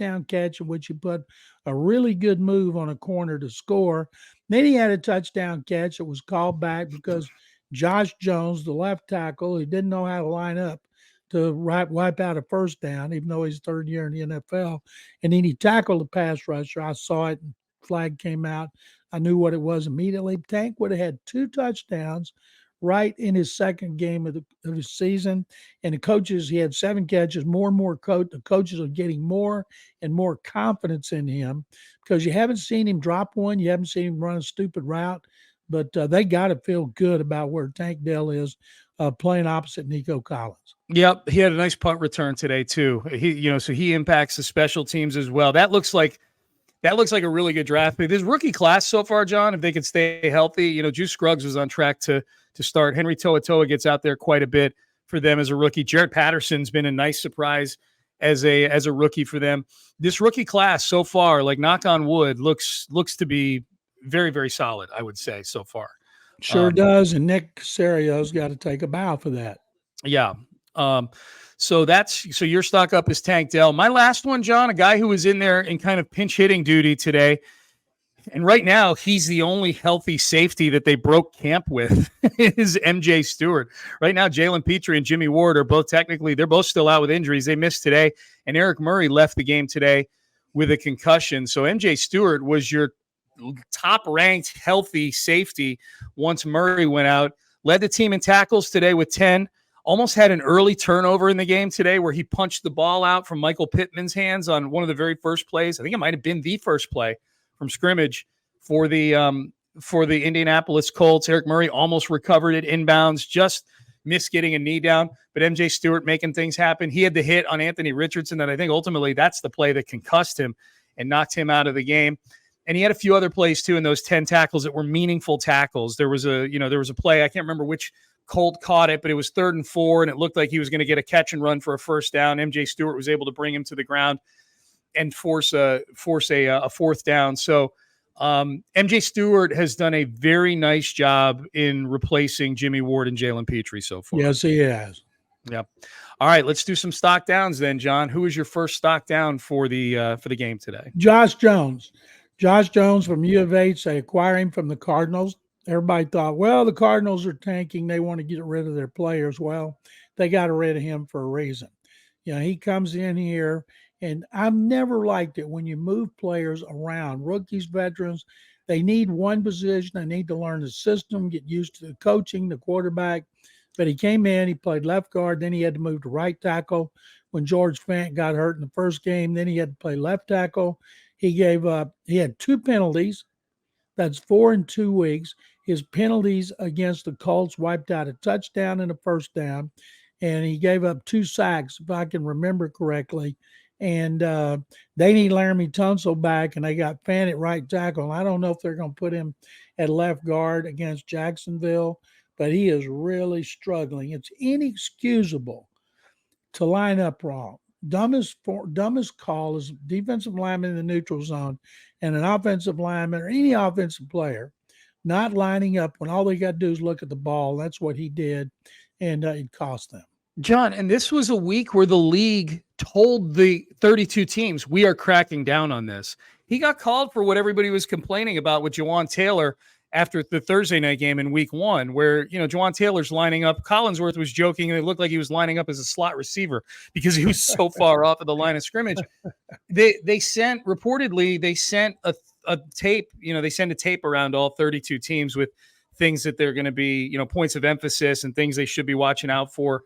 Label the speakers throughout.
Speaker 1: touchdown catch in which he put a really good move on a corner to score. Then he had a touchdown catch that was called back because Josh Jones, the left tackle, he didn't know how to line up to wipe out a first down, even though he's third year in the NFL. And then he tackled the pass rusher. I saw it, and flag came out. I knew what it was immediately. Tank would have had 2 touchdowns right in his second game of his season. And the coaches, he had 7 catches, more and more the coaches are getting more and more confidence in him because you haven't seen him drop one. You haven't seen him run a stupid route, but they got to feel good about where Tank Dell is playing opposite Nico Collins.
Speaker 2: Yep. He had a nice punt return today too. So he impacts the special teams as well. That looks like a really good draft pick. This rookie class so far, John, if they can stay healthy, Juice Scruggs was on track to start. Henry To'oTo'o gets out there quite a bit for them as a rookie. Jared Patterson's been a nice surprise as a rookie for them. This rookie class so far, like knock on wood, looks to be very, very solid, I would say so far.
Speaker 1: Sure does. And Nick Casario's got to take a bow for that.
Speaker 2: Yeah. So your stock up is Tank Dell. My last one, John, a guy who was in there in kind of pinch hitting duty today. And right now, he's the only healthy safety that they broke camp with is MJ Stewart. Right now, Jalen Petrie and Jimmy Ward are both they're both still out with injuries. They missed today. And Eric Murray left the game today with a concussion. So MJ Stewart was your top-ranked healthy safety once Murray went out. Led the team in tackles today with 10. Almost had an early turnover in the game today where he punched the ball out from Michael Pittman's hands on one of the very first plays. I think it might have been the first play from scrimmage for the Indianapolis Colts. Eric Murray almost recovered it inbounds, just missed getting a knee down. But MJ Stewart making things happen. He had the hit on Anthony Richardson that I think ultimately that's the play that concussed him and knocked him out of the game. And he had a few other plays too in those 10 tackles that were meaningful tackles. There was a play, I can't remember which Colt caught it, but it was 3rd and 4, and it looked like he was going to get a catch and run for a first down. MJ Stewart was able to bring him to the ground and force a 4th down. So MJ Stewart has done a very nice job in replacing Jimmy Ward and Jalen Petrie so far.
Speaker 1: Yes, he has.
Speaker 2: Yep. All right, let's do some stock downs then, John. Who is your first stock down for the game today?
Speaker 1: Josh Jones. Josh Jones from U of H. They acquire him from the Cardinals. Everybody thought, well, the Cardinals are tanking. They want to get rid of their players. Well, they got rid of him for a reason. He comes in here, and I've never liked it when you move players around, rookies, veterans. They need one position. They need to learn the system, get used to the coaching, the quarterback. But he came in, he played left guard, then he had to move to right tackle when George Fant got hurt in the first game. Then he had to play left tackle. He had 2 penalties. That's 4 in 2 weeks. His penalties against the Colts wiped out a touchdown and a first down, and he gave up 2 sacks, if I can remember correctly. And they need Laramie Tunsil back, and they got Fant at right tackle. I don't know if they're going to put him at left guard against Jacksonville, but he is really struggling. It's inexcusable to line up wrong. Dumbest call is defensive lineman in the neutral zone and an offensive lineman or any offensive player not lining up when all they got to do is look at the ball. That's what he did, and it cost them.
Speaker 2: John, and this was a week where the league told the 32 teams, we are cracking down on this. He got called for what everybody was complaining about with Jawan Taylor after the Thursday night game in week 1, where, Jawan Taylor's lining up. Collinsworth was joking, and it looked like he was lining up as a slot receiver because he was so far off of the line of scrimmage. They sent a tape, they send a tape around all 32 teams with things that they're going to be, points of emphasis and things they should be watching out for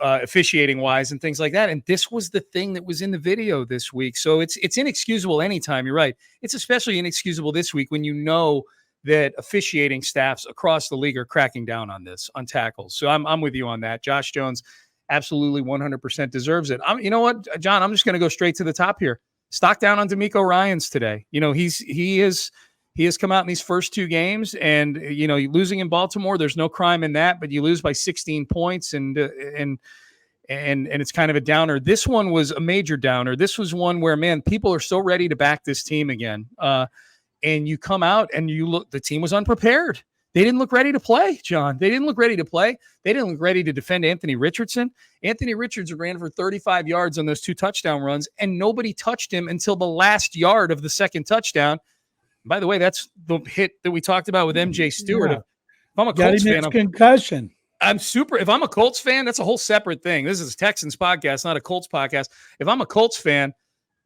Speaker 2: officiating wise and things like that. And this was the thing that was in the video this week. So it's inexcusable anytime. You're right. It's especially inexcusable this week when that officiating staffs across the league are cracking down on this, on tackles. So I'm with you on that. Josh Jones absolutely 100% deserves it. You know what, John, I'm just going to go straight to the top here. Stock down on DeMeco Ryans today. He has come out in these first 2 games, and losing in Baltimore, there's no crime in that, but you lose by 16 points, and it's kind of a downer. This one was a major downer. This was one where, man, people are so ready to back this team again. And you come out and you look, the team was unprepared. They didn't look ready to play, John. They didn't look ready to play. They didn't look ready to defend Anthony Richardson. Anthony Richardson ran for 35 yards on those 2 touchdown runs, and nobody touched him until the last yard of the second touchdown. By the way, that's the hit that we talked about with MJ Stewart.
Speaker 1: Yeah.
Speaker 2: If I'm a Colts fan,
Speaker 1: concussion.
Speaker 2: If I'm a Colts fan, that's a whole separate thing. This is a Texans podcast, not a Colts podcast. If I'm a Colts fan,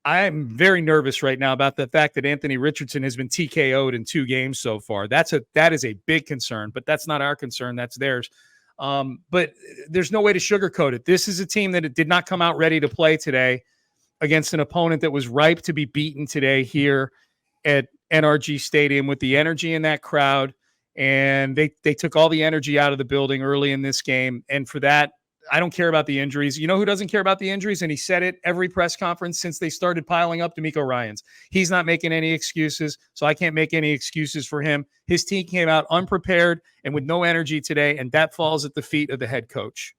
Speaker 2: I'm very nervous right now about the fact that Anthony Richardson has been TKO'd in 2 games so far. That is a big concern, but that's not our concern. That's theirs. But there's no way to sugarcoat it. This is a team that did not come out ready to play today against an opponent that was ripe to be beaten today here at NRG Stadium with the energy in that crowd. And they took all the energy out of the building early in this game. And for that, I don't care about the injuries. You know who doesn't care about the injuries? And he said it every press conference since they started piling up, D'Amico Ryans. He's not making any excuses, so I can't make any excuses for him. His team came out unprepared and with no energy today, and that falls at the feet of the head coach.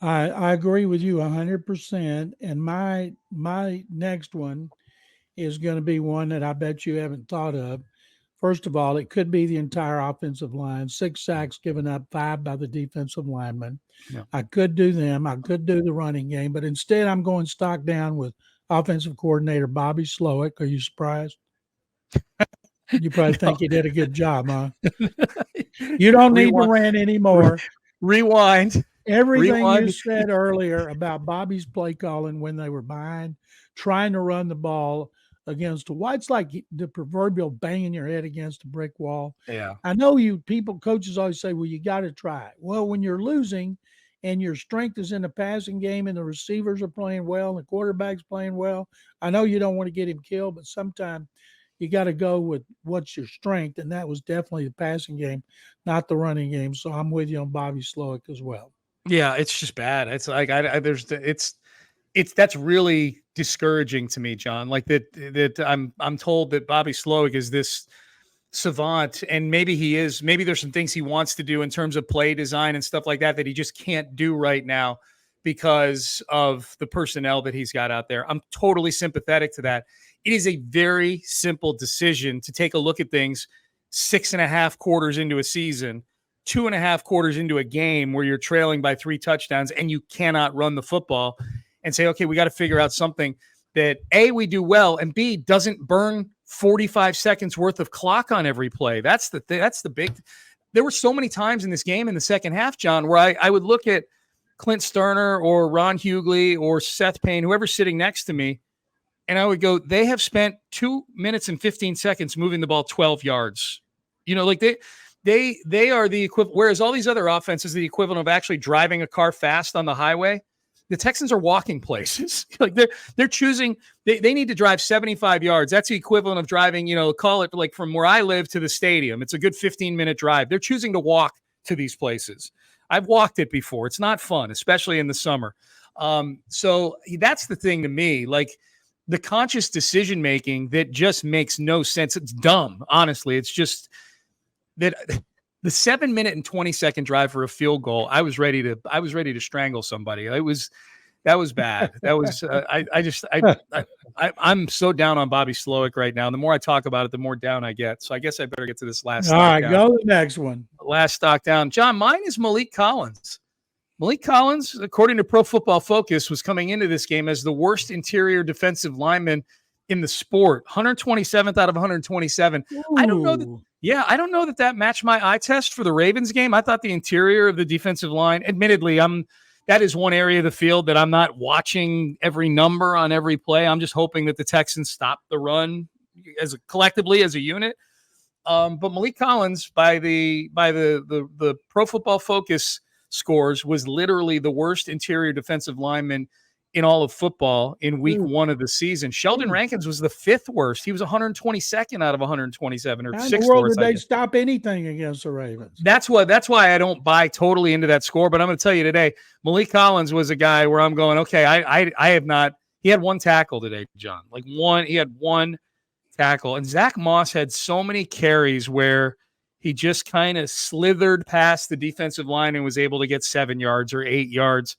Speaker 1: I agree with you 100%. And my next one is going to be one that I bet you haven't thought of. First of all, it could be the entire offensive line. 6 sacks given up, 5 by the defensive linemen.
Speaker 2: Yeah.
Speaker 1: I could do them. I could do the running game, but instead I'm going stock down with offensive coordinator Bobby Slowick. Are you surprised? You probably think he did a good job, huh? You don't need to rant anymore.
Speaker 2: Rewind.
Speaker 1: Everything you said earlier about Bobby's play calling when they were behind, trying to run the ball against it's like the proverbial banging your head against a brick wall.
Speaker 2: Yeah.
Speaker 1: I know coaches always say, well, you got to try it. Well, when you're losing and your strength is in the passing game and the receivers are playing well and the quarterback's playing well, I know you don't want to get him killed, but sometimes you got to go with what's your strength. And that was definitely the passing game, not the running game. So I'm with you on Bobby Slowick as well.
Speaker 2: Yeah. It's just bad. It's like, that's really discouraging to me, John. Like that I'm told that Bobby Slowick is this savant, and maybe he is. Maybe there's some things he wants to do in terms of play design and stuff like that he just can't do right now because of the personnel that he's got out there. I'm totally sympathetic to that. It is a very simple decision to take a look at things 6.5 quarters into a season, 2.5 quarters into a game where you're trailing by 3 touchdowns and you cannot run the football, and say, okay, we got to figure out something that A, we do well, and B, doesn't burn 45 seconds worth of clock on every play. That's the thing. That's the big. There were so many times in this game in the second half, John, where I would look at Clint Stoerner or Ron Hughley or Seth Payne, whoever's sitting next to me, and I would go, they have spent 2 minutes and 15 seconds moving the ball 12 yards. You know, like they are the equivalent, whereas all these other offenses, the equivalent of actually driving a car fast on the highway. The Texans are walking places. Like they're choosing, they need to drive 75 yards. That's the equivalent of driving, call it like from where I live to the stadium. It's a good 15-minute drive. They're choosing to walk to these places. I've walked it before. It's not fun, especially in the summer. So that's the thing to me, like the conscious decision-making that just makes no sense. It's dumb. Honestly, it's just that the 7-minute and 20-second drive for a field goal, I was ready to strangle somebody. That was bad. That was I'm so down on Bobby Slowick right now. The more I talk about it, the more down I get. So I guess I better get to this last.
Speaker 1: All right, go to the next one.
Speaker 2: Last stock down, John. Mine is Malik Collins. Malik Collins, according to Pro Football Focus, was coming into this game as the worst interior defensive lineman in the sport. 127th out of 127.
Speaker 1: Ooh.
Speaker 2: I don't know that matched my eye test for the Ravens game. I thought the interior of the defensive line, admittedly, that is one area of the field that I'm not watching every number on every play. I'm just hoping that the Texans stop the run collectively as a unit. But Malik Collins, by the Pro Football Focus scores, was literally the worst interior defensive lineman in all of football in week 1 of the season. Sheldon Rankins was the 5th worst. He was 122nd out of 127 or 6th worst. How in the world
Speaker 1: did they stop anything against the Ravens?
Speaker 2: That's why I don't buy totally into that score. But I'm going to tell you today, Malik Collins was a guy where I'm going, okay, I have not. He had 1 tackle today, John. He had 1 tackle. And Zach Moss had so many carries where he just kind of slithered past the defensive line and was able to get 7 yards or 8 yards.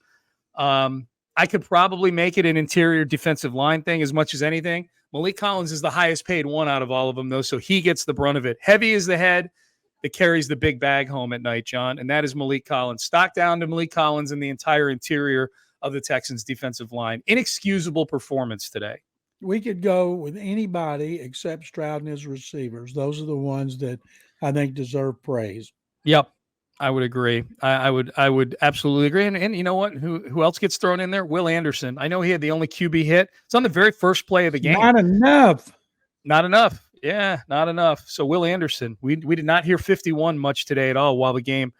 Speaker 2: I could probably make it an interior defensive line thing as much as anything. Malik Collins is the highest paid one out of all of them, though, so he gets the brunt of it. Heavy is the head. that carries the big bag home at night, John, and that is Malik Collins. Stock down to Malik Collins and the entire interior of the Texans defensive line. Inexcusable performance today.
Speaker 1: We could go with anybody except Stroud and his receivers. Those are the ones that I think deserve praise.
Speaker 2: Yep. I would agree. I would absolutely agree. And you know what? Who else gets thrown in there? Will Anderson. I know he had the only QB hit. It's on the very first play of the game.
Speaker 1: Not enough.
Speaker 2: Not enough. Yeah, not enough. So Will Anderson. We did not hear 51 much today at all while the game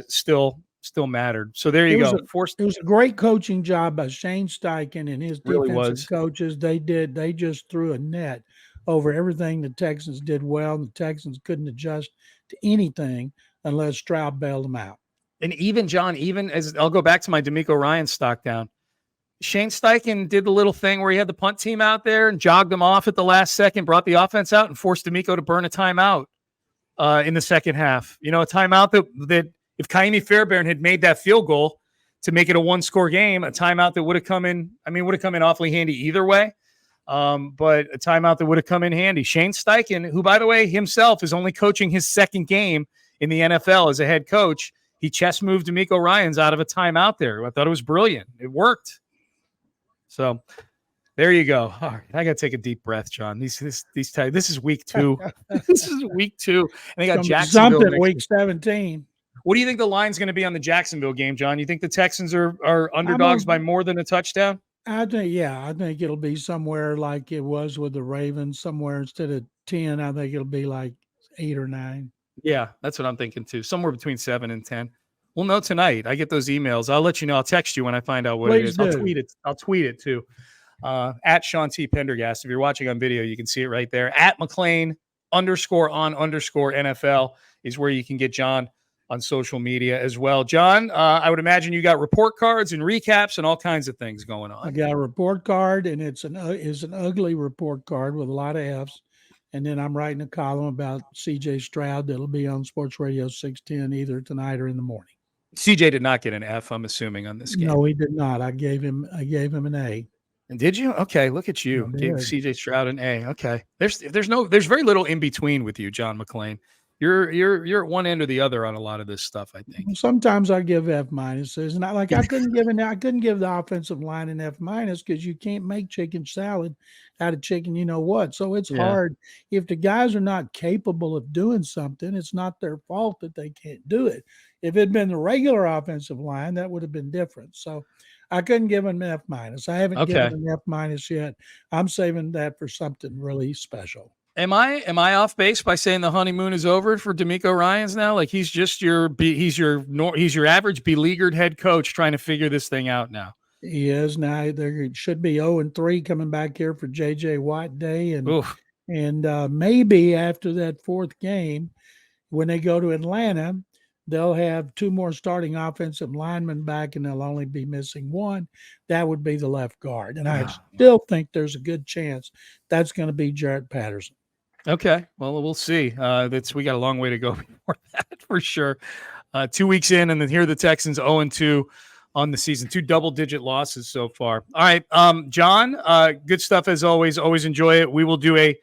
Speaker 2: still mattered. So there you go.
Speaker 1: It was a great coaching job by Shane Steichen and his defensive coaches. They just threw a net over everything the Texans did well, and the Texans couldn't adjust to anything unless Stroud bailed them out.
Speaker 2: And even, John, as I'll go back to my D'Amico Ryans stock down, Shane Steichen did the little thing where he had the punt team out there and jogged them off at the last second, brought the offense out, and forced D'Amico to burn a timeout in the second half. You know, a timeout that if Kaimi Fairbairn had made that field goal to make it a one-score game, a timeout that would have come in awfully handy either way. But a timeout that would have come in handy. Shane Steichen, who, by the way, himself is only coaching his second game in the NFL as a head coach, he chest moved D'Amico Ryans out of a timeout there. I thought it was brilliant. It worked. So there you go. All right, I got to take a deep breath, John. This is week 2. This is week 2, and they got Jacksonville
Speaker 1: week 17.
Speaker 2: What do you think the line's going to be on the Jacksonville game, John? You think the Texans are underdogs by more than a touchdown?
Speaker 1: I think it'll be somewhere like it was with the Ravens. Somewhere instead of 10, I think it'll be like 8 or 9.
Speaker 2: Yeah, that's what I'm thinking too. Somewhere between 7 and 10. We'll know tonight. I get those emails. I'll let you know. I'll text you when I find out what it is.
Speaker 1: Do.
Speaker 2: I'll tweet it too. At Sean T. Pendergast. If you're watching on video, you can see it right there. At McClain_on_NFL is where you can get John on social media as well. John, I would imagine you got report cards and recaps and all kinds of things going on.
Speaker 1: I got a report card, and it's an ugly report card with a lot of F's. And then I'm writing a column about C.J. Stroud that'll be on Sports Radio 610 either tonight or in the morning.
Speaker 2: C.J. did not get an F, I'm assuming, on this game.
Speaker 1: No, he did not. I gave him an A.
Speaker 2: And did you? Okay, look at you. Gave C.J. Stroud an A. Okay. There's very little in between with you, John McClain. You're at one end or the other on a lot of this stuff, I think.
Speaker 1: Sometimes I give F minuses, and I couldn't give the offensive line an F minus because you can't make chicken salad out of chicken, you know what? So it's hard. If the guys are not capable of doing something, it's not their fault that they can't do it. If it had been the regular offensive line, that would have been different. So I couldn't give him an F minus. I haven't given an F minus yet. I'm saving that for something really special.
Speaker 2: Am I off base by saying the honeymoon is over for D'Amico Ryans now? Like he's just your average beleaguered head coach trying to figure this thing out now.
Speaker 1: He is now. There should be 0-3 coming back here for J.J. Watt Day, and maybe after that fourth game, when they go to Atlanta, they'll have 2 more starting offensive linemen back, and they'll only be missing 1. That would be the left guard, and I still think there's a good chance that's going to be Jarrett Patterson.
Speaker 2: Okay, well, we'll see. We got a long way to go before that for sure. 2 weeks in, and then here are the Texans 0-2 on the season. 2 double-digit losses so far. All right, John, good stuff as always. Always enjoy it. We will do a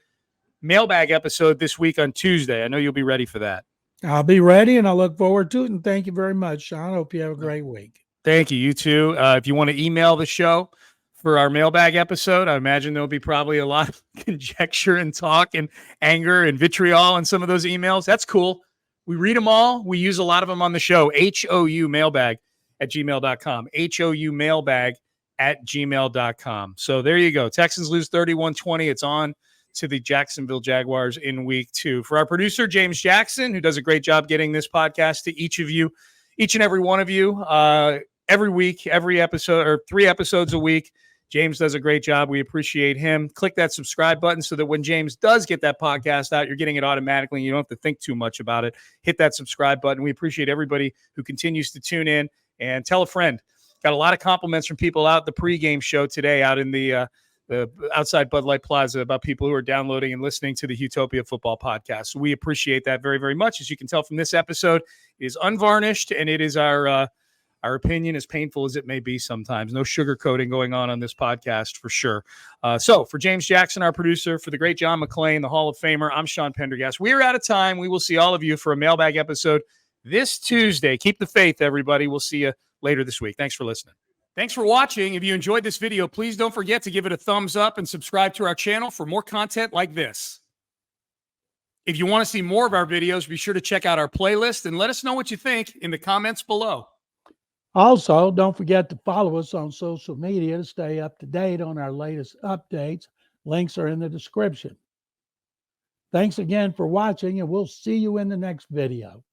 Speaker 2: mailbag episode this week on Tuesday. I know you'll be ready for that.
Speaker 1: I'll be ready, and I look forward to it, and thank you very much, Sean. I hope you have a great week.
Speaker 2: Thank you. You too. If you want to email the show for our mailbag episode, I imagine there'll be probably a lot of conjecture and talk and anger and vitriol in some of those emails. That's cool. We read them all. We use a lot of them on the show. HOU mailbag@gmail.com. HOU mailbag@gmail.com. So there you go. Texans lose 31-20. It's on to the Jacksonville Jaguars in week 2. For our producer, James Jackson, who does a great job getting this podcast to each of you, each and every one of you, every week, every episode, or 3 episodes a week. James does a great job. We appreciate him. Click that subscribe button so that when James does get that podcast out, you're getting it automatically. You don't have to think too much about it. Hit that subscribe button. We appreciate everybody who continues to tune in, and tell a friend. Got a lot of compliments from people out at the pregame show today out in the outside Bud Light Plaza about people who are downloading and listening to the Houtopia Football Podcast. So we appreciate that very, very much. As you can tell from this episode, it is unvarnished, and it is our our opinion, as painful as it may be sometimes. No sugarcoating going on this podcast for sure. So for James Jackson, our producer, for the great John McClain, the Hall of Famer, I'm Sean Pendergast. We're out of time. We will see all of you for a mailbag episode this Tuesday. Keep the faith, everybody. We'll see you later this week. Thanks for listening. Thanks for watching. If you enjoyed this video, please don't forget to give it a thumbs up and subscribe to our channel for more content like this. If you want to see more of our videos, be sure to check out our playlist and let us know what you think in the comments below.
Speaker 1: Also, don't forget to follow us on social media to stay up to date on our latest updates. Links are in the description. Thanks again for watching, and we'll see you in the next video.